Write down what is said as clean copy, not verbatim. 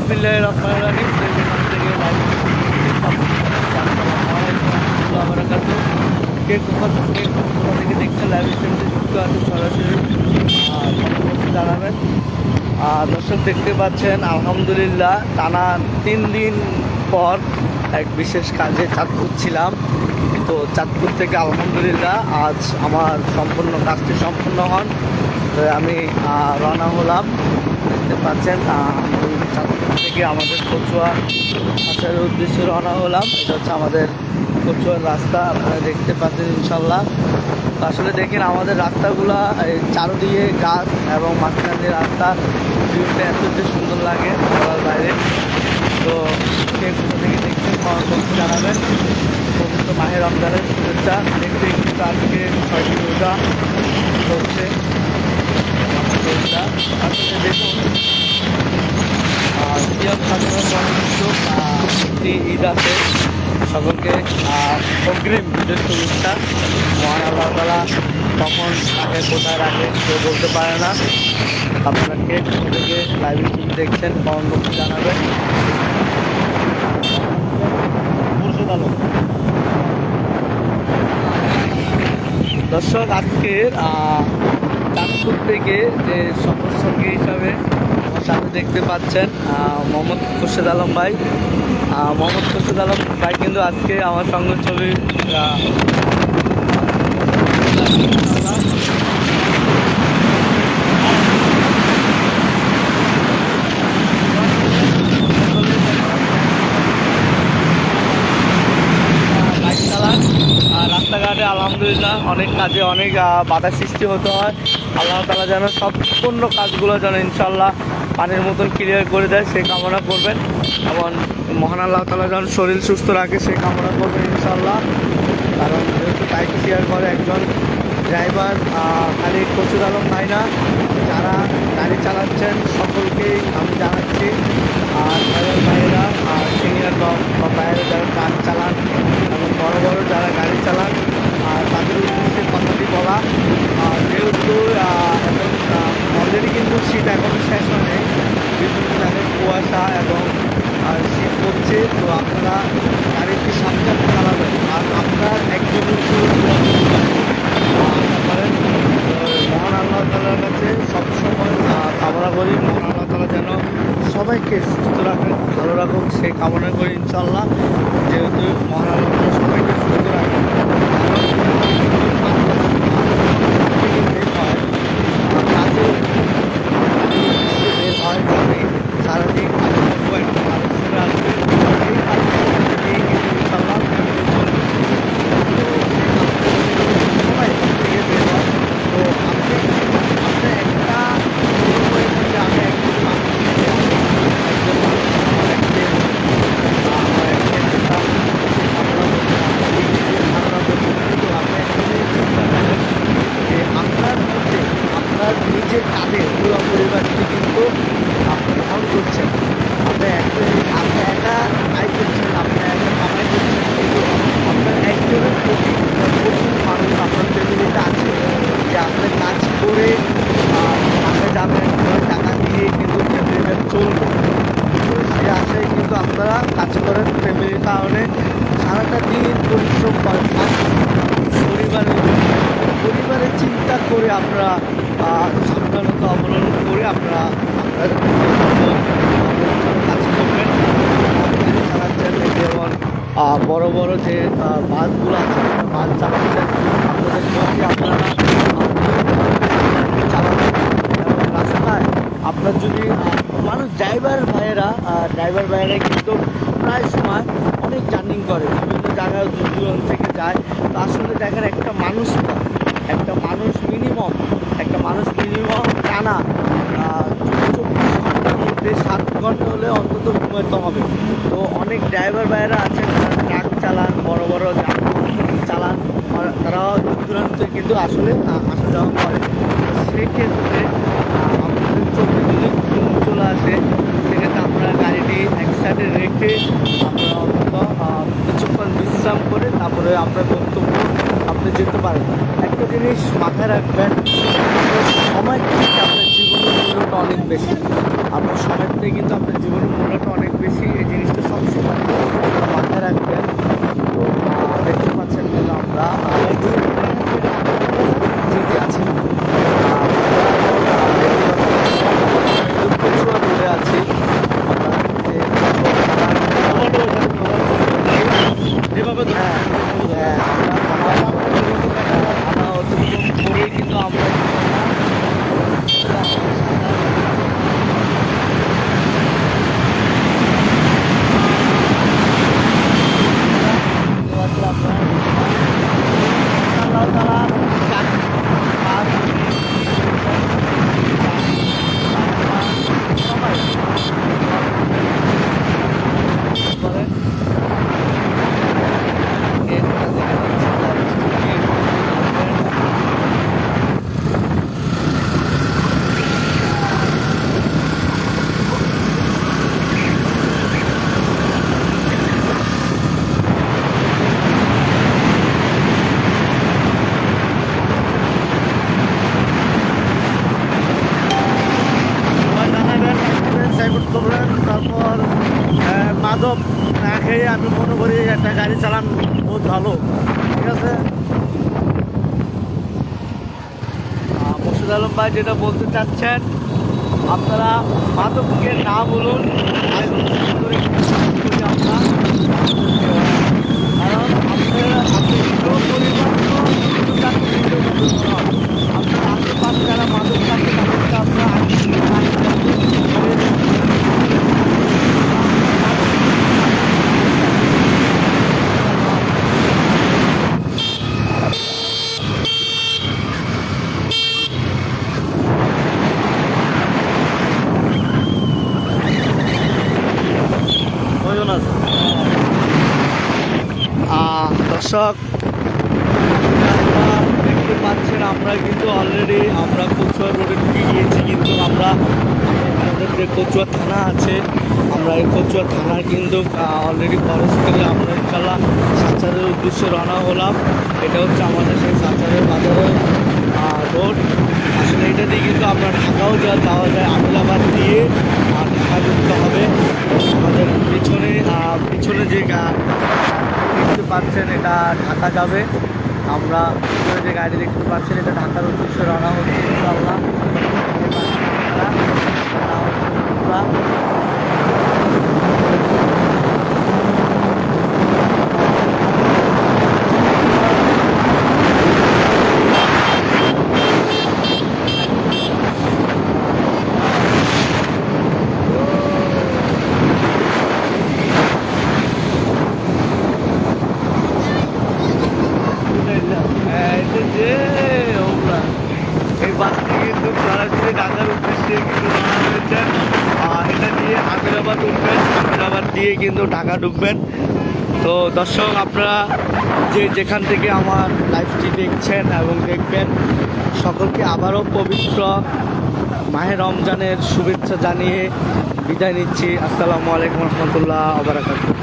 বিসমিল্লাহির রহমানির রহিম। এখান থেকে কে কোথা থেকে দেখছেন লাইভ স্ট্রিমে যুক্ত আছে সরাসরি জানাবেন। দর্শক দেখতে পাচ্ছেন আলহামদুলিল্লাহ টানা 3 দিন পর এক বিশেষ কাজে চাঁদপুর ছিলাম। তো চাঁদপুর থেকে আলহামদুলিল্লাহ আজ আমার সম্পূর্ণ কাজটি সম্পূর্ণ হন। তো আমি রওনা হলাম। দেখতে পাচ্ছেন চাঁদপুর থেকে আমাদের কচুয়া আসার উদ্দেশ্যে রওনা হলাম। এটা হচ্ছে আমাদের কচুয়ার রাস্তা, আপনারা দেখতে পাচ্ছেন ইনশাল্লাহ। তো আসলে দেখেন আমাদের রাস্তাগুলো চারদিকে গাছ এবং মাঝখান দিয়ে রাস্তা ভিউটা এত যে সুন্দর লাগে বলার বাইরে। তো কে কোথা থেকে দেখছেন কমেন্ট জানাবেন। পবিত্র মাহে রমজানের শুভেচ্ছা। দেখতে কিন্তু আজকে 6টি রোজা চলছে আসলে দেখুন সিয়াম সাধারণ একটি ঈদ আছে। সকলকে অগ্রিম ঈদের শুভেচ্ছা। মহান আল্লাহ তাআলা কখন তাকে কোথায় রাখে কেউ বলতে পারে না। আপনারা কে থেকে লাইভ স্ট্রিম দেখছেন কমেন্ট বক্সে জানাবেন। দর্শক আজকের চাঁদপুর থেকে যে সফরসঙ্গী হিসাবে আমার সাথে দেখতে পাচ্ছেন মোহাম্মদ খুরশেদ আলম ভাই। মোহাম্মদ খুরশেদ আলম ভাই কিন্তু আজকে আমার সঙ্গে ছবি রাস্তাঘাটে আলহামদুলিল্লাহ অনেক কাজে অনেক বাধা সৃষ্টি হতে হয়। আল্লাহ তাআলা যেন সম্পূর্ণ কাজগুলো যেন ইনশাল্লাহ পানির মতন ক্লিয়ার করে দেয় সে কামনা করবেন। এবং মহান আল্লাহ তাআলা যেন শরীর সুস্থ রাখে সে কামনা করবেন ইনশাল্লাহ। কারণ যেহেতু বাইক শেয়ার করে একজন ড্রাইভার খালি খুরশেদ আলম ভাই না, যারা গাড়ি চালাচ্ছেন সকলকেই আমি জানাচ্ছি। আর ড্রাইভার ভাইয়েরা সিনিয়র বা ভাইয়েরা যারা ট্রাক চালান এবং বড় বড় যারা গাড়ি চালান তাদের উদ্দেশ্যে কথাটি বলা। যেহেতু অলরেডি কিন্তু শীত এখনও শেষ হয়নি, বিভিন্ন জায়গায় কুয়াশা এবং শীত পড়ছে। তো আপনারা গাড়িটি সাবধানে চালাবেন। আর আপনার একজনের করেন মহান আল্লাহ তাআলার কাছে সবসময় কামনা করি মহান আল্লাহ তাআলা যেন সবাইকে সুস্থ রাখেন, ভালো রাখুক সেই কামনা করি ইনশাল্লাহ। যেহেতু মহান আল্লাহ তাআলা সবাইকে সুস্থ রাখেন সারাদিন নিজের কাঁধে পুরো পরিবারটি কিন্তু আপনি বহন করছেন। আপনি একা আয় করছেন, আপনি একা কামাই করছেন, কিন্তু আপনার একজনের প্রতি প্রচুর মানুষ আপনার ফ্যামিলিতে আছে যে আপনার কাজ করে আপনি যাবেন টাকা দিয়ে কিন্তু ফ্যামিলিটা চলবে। তো সে আশায় কিন্তু আপনারা কাজ করেন ফ্যামিলির কারণে সারাটা দিন পরিশ্রম করেন পরিবারের চিন্তা করে আপনারা সাবধানতা অবলম্বন করে আপনারা আপনার কাজ করবেন। চালাচ্ছেন যেমন বড় বড় যে বাসগুলো আছে বাস চালাচ্ছেন আপনাদের সঙ্গে আপনারা চালাবেন। এবং রাস্তায় আপনার যদি মানুষ ড্রাইভার ভাইয়েরা কিন্তু প্রায় সময় অনেক জার্নিং করে, বিভিন্ন জায়গায় দূর দূরান্ত থেকে যায়। তো আসলে দেখেন একটা মানুষ মিনিমাম টানা 24 ঘন্টার মধ্যে 7 ঘন্টা হলে অন্তত ঘুমাতে হবে। তো অনেক ড্রাইভার ভাইয়েরা আছেন যারা ট্রাক চালান, বড় বড় চালান, তারা দূর দূরান্তে কিন্তু আসলে আসা যাওয়া করে। সেক্ষেত্রে আমাদের চোখে যদি ঘুম চলে আসে সেক্ষেত্রে আপনারা গাড়িটি এক সাইডে রেখে আপনারা অন্তত কিছুক্ষণ বিশ্রাম করে তারপরে আপনার গন্তব্য আপনি যেতে পারেন। একটা জিনিস মাথায় রাখবেন, সময় থেকে আপনার জীবনের মূল্যটা অনেক বেশি। আপনার সময় থেকে কিন্তু আপনার জীবনের মূল্যটা ড্রাইভার করবেন, তারপর মাদক না খেয়ে আমি মনে করি একটা গাড়ি চালান বহুত ভালো। ঠিক আছে, মুর্শিদ আলম ভাই যেটা বলতে চাচ্ছেন, আপনারা মাদককে না বলুন, আমরা কারণ আপনি হিন্দু পরিবার আপনার আশেপাশে যারা মাদক থাকে তাদেরকে আপনারা দর্শক দেখতে পাচ্ছেন আমরা কিন্তু অলরেডি আমরা কচুয়া রোডে ঢুকে গিয়েছি, কিন্তু আমরা আমাদের যে কচুয়া থানা আছে, আমরা এই কচুয়া থানার কিন্তু অলরেডি খরচ করে আমরা ইনশাল্লাহ সাঁচারের উদ্দেশ্যে রওনা হলাম। এটা হচ্ছে আমাদের সেই সাঁচারের বাজারের রোড। আসলে এটা দিয়ে কিন্তু আমরা ঢাকাও যাওয়া যায়, আমিলাবাদ দিয়ে ঢাকা ঢুকতে হবে। আমাদের পিছনে যে দেখতে পাচ্ছেন এটা ঢাকা যাবে। আমরা যে গাড়ি দেখতে পাচ্ছেন এটা ঢাকার উদ্দেশ্যে রওনা হচ্ছে ইনশাআল্লাহ। এই বাসটি কিন্তু সরাসরি ঢাকার উদ্দেশ্যে কিন্তু রওনা হয়েছেন। এটা দিয়ে আমিরাবাদ উঠবেন, আমিরাবাদ দিয়ে কিন্তু ঢাকা ঢুকবেন। তো দর্শক, আপনারা যেখান থেকে আমার লাইভটি দেখছেন এবং দেখবেন, সকলকে আবারও পবিত্র মাহে রমজানের শুভেচ্ছা জানিয়ে বিদায় নিচ্ছি। আসসালামু আলাইকুম রহমতুল্লাহ ওয়া বারাকাতুহু।